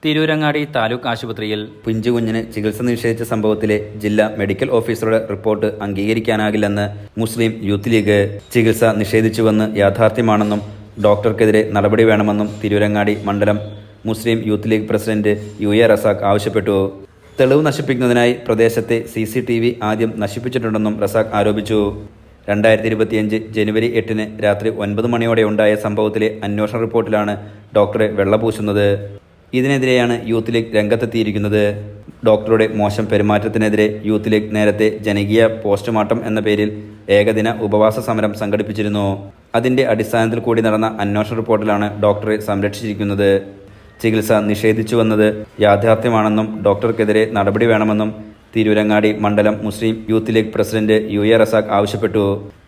തിരൂരങ്ങാടി താലൂക്ക് ആശുപത്രിയിൽ പിഞ്ചുകുഞ്ഞിന് ചികിത്സ നിഷേധിച്ച സംഭവത്തിലെ ജില്ലാ മെഡിക്കൽ ഓഫീസറുടെ റിപ്പോർട്ട് അംഗീകരിക്കാനാകില്ലെന്ന് മുസ്ലിം യൂത്ത് ലീഗ്. ചികിത്സ നിഷേധിച്ചുവെന്ന് യാഥാർത്ഥ്യമാണെന്നും ഡോക്ടർക്കെതിരെ നടപടി വേണമെന്നും തിരൂരങ്ങാടി മണ്ഡലം മുസ്ലിം യൂത്ത് ലീഗ് പ്രസിഡന്റ് UA റസാഖ് ആവശ്യപ്പെട്ടു. തെളിവ് നശിപ്പിക്കുന്നതിനായി പ്രദേശത്തെ CCTV ആദ്യം നശിപ്പിച്ചിട്ടുണ്ടെന്നും റസാഖ് ആരോപിച്ചു. 2025 ജനുവരി 8 രാത്രി 9 മണിയോടെ ഉണ്ടായ സംഭവത്തിലെ അന്വേഷണ റിപ്പോർട്ടിലാണ് ഡോക്ടറെ വെള്ളപൂശുന്നത്. ഇതിനെതിരെയാണ് യൂത്ത് ലീഗ് രംഗത്തെത്തിയിരിക്കുന്നത്. ഡോക്ടറുടെ മോശം പെരുമാറ്റത്തിനെതിരെ യൂത്ത് ലീഗ് നേരത്തെ ജനകീയ പോസ്റ്റ്മോർട്ടം എന്ന പേരിൽ ഏകദിന ഉപവാസ സമരം സംഘടിപ്പിച്ചിരുന്നു. അതിന്റെ അടിസ്ഥാനത്തിൽ കൂടി നടന്ന അന്വേഷണ റിപ്പോർട്ടിലാണ് ഡോക്ടറെ സംരക്ഷിച്ചിരിക്കുന്നത്. ചികിത്സ നിഷേധിച്ചുവെന്നത് യാഥാർത്ഥ്യമാണെന്നും ഡോക്ടർക്കെതിരെ നടപടി വേണമെന്നും തിരൂരങ്ങാടി മണ്ഡലം മുസ്ലിം യൂത്ത് ലീഗ് പ്രസിഡന്റ് UA റസാഖ് ആവശ്യപ്പെട്ടു.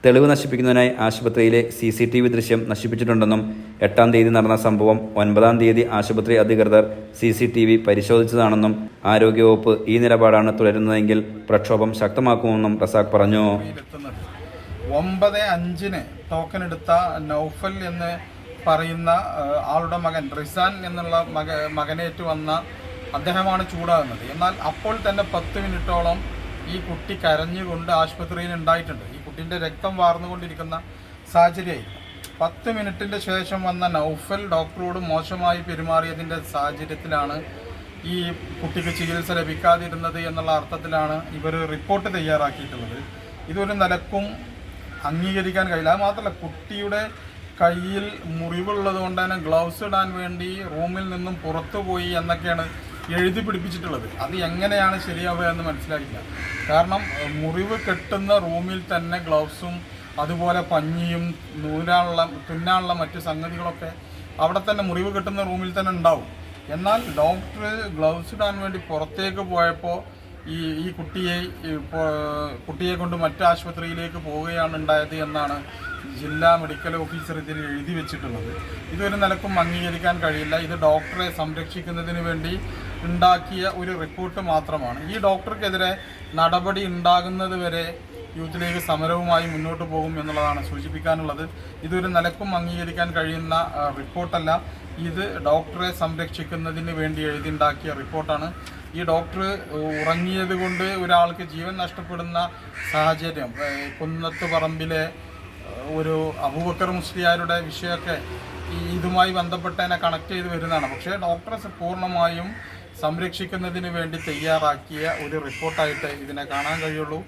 തെളിവ് നശിപ്പിക്കുന്നതിനായി ആശുപത്രിയിലെ CCTV ദൃശ്യം നശിപ്പിച്ചിട്ടുണ്ടെന്നും 8-ാം തീയതി നടന്ന സംഭവം 9-ാം തീയതി ആശുപത്രി അധികൃതർ CCTV പരിശോധിച്ചതാണെന്നും ആരോഗ്യവകുപ്പ് ഈ നിലപാടാണ് തുടരുന്നതെങ്കിൽ പ്രക്ഷോഭം ശക്തമാക്കുമെന്നും റസാഖ് പറഞ്ഞു. 9/5 ടോക്കൺ എടുത്ത നൗഫൽ എന്ന് പറയുന്ന ആളുടെ മകൻ റിസാൻ എന്നുള്ള മകനേറ്റ് വന്ന അദ്ദേഹമാണ് ചൂടാകുന്നത്. എന്നാൽ അപ്പോൾ തന്നെ 10 മിനിറ്റോളം ഈ കുട്ടി കരഞ്ഞുകൊണ്ട് ആശുപത്രിയിൽ ഉണ്ടായിട്ടുണ്ട്. ഈ കുട്ടീൻ്റെ രക്തം വാർന്നുകൊണ്ടിരിക്കുന്ന സാഹചര്യമായിരുന്നു. 10 മിനിറ്റിൻ്റെ ശേഷം വന്ന നൗഫൽ ഡോക്ടറോട് മോശമായി പെരുമാറിയതിൻ്റെ സാഹചര്യത്തിലാണ് ഈ കുട്ടിക്ക് ചികിത്സ ലഭിക്കാതിരുന്നത് എന്നുള്ള അർത്ഥത്തിലാണ് ഇവർ റിപ്പോർട്ട് തയ്യാറാക്കിയിട്ടുള്ളത്. ഇതൊരു നിലക്കും അംഗീകരിക്കാൻ കഴിയില്ല. അത് മാത്രമല്ല, കുട്ടിയുടെ കയ്യിൽ മുറിവുള്ളത് കൊണ്ട് തന്നെ ഗ്ലൗസ് ഇടാൻ വേണ്ടി റൂമിൽ നിന്നും പുറത്തു പോയി എന്നൊക്കെയാണ് എഴുതി പിടിപ്പിച്ചിട്ടുള്ളത്. അത് എങ്ങനെയാണ് ശരിയാവുക എന്ന് മനസ്സിലാക്കില്ല. കാരണം മുറിവ് കെട്ടുന്ന റൂമിൽ തന്നെ ഗ്ലൗസും അതുപോലെ പഞ്ഞിയും തുന്നാനുള്ള മറ്റു സംഗതികളൊക്കെ അവിടെ തന്നെ മുറിവ് കെട്ടുന്ന റൂമിൽ തന്നെ ഉണ്ടാവും. എന്നാൽ ഡോക്ടർ ഗ്ലൗസ് ഇടാൻ വേണ്ടി പുറത്തേക്ക് പോയപ്പോൾ ഈ കുട്ടിയെ കൊണ്ട് മറ്റു ആശുപത്രിയിലേക്ക് പോവുകയാണ് ഉണ്ടായത് എന്നാണ് ജില്ലാ മെഡിക്കൽ ഓഫീസർ ഇതിൽ എഴുതി വെച്ചിട്ടുള്ളത്. ഇതൊരു നിലക്കും അംഗീകരിക്കാൻ കഴിയില്ല. ഇത് ഡോക്ടറെ സംരക്ഷിക്കുന്നതിന് വേണ്ടി ഉണ്ടാക്കിയ ഒരു റിപ്പോർട്ട് മാത്രമാണ്. ഈ ഡോക്ടർക്കെതിരെ നടപടി ഉണ്ടാകുന്നത് വരെ യൂത്ത് ലീഗ് സമരവുമായി മുന്നോട്ട് പോകും എന്നുള്ളതാണ് സൂചിപ്പിക്കാനുള്ളത്. ഇതൊരു നിലക്കും അംഗീകരിക്കാൻ കഴിയുന്ന റിപ്പോർട്ടല്ല. ഇത് ഡോക്ടറെ സംരക്ഷിക്കുന്നതിന് വേണ്ടി എഴുതിയുണ്ടാക്കിയ റിപ്പോർട്ടാണ്. ഈ ഡോക്ടർ ഉറങ്ങിയത് കൊണ്ട് ഒരാൾക്ക് ജീവൻ നഷ്ടപ്പെടുന്ന സാഹചര്യം കുന്നത്ത് പറമ്പിലെ ഒരു അബൂബക്കർ മുസ്ലിയാരുടെ വിഷയമൊക്കെ ഇതുമായി ബന്ധപ്പെട്ടതിനെ കണക്ട് ചെയ്ത് വരുന്നതാണ്. പക്ഷേ ഡോക്ടറെ പൂർണ്ണമായും സംരക്ഷിക്കുന്നതിന് വേണ്ടി തയ്യാറാക്കിയ ഒരു റിപ്പോർട്ടായിട്ട് ഇതിനെ കാണാൻ കഴിയുള്ളൂ.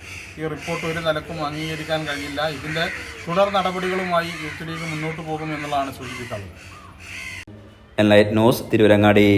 ഈ റിപ്പോർട്ട് ഒരു നിലക്കും അംഗീകരിക്കാൻ കഴിയില്ല. ഇതിൻ്റെ തുടർ നടപടികളുമായി യൂത്ത് ലീഗ് മുന്നോട്ട് പോകും എന്നുള്ളതാണ് സൂചിപ്പിക്കാനുള്ളത്. Enlight News Tirurangadi.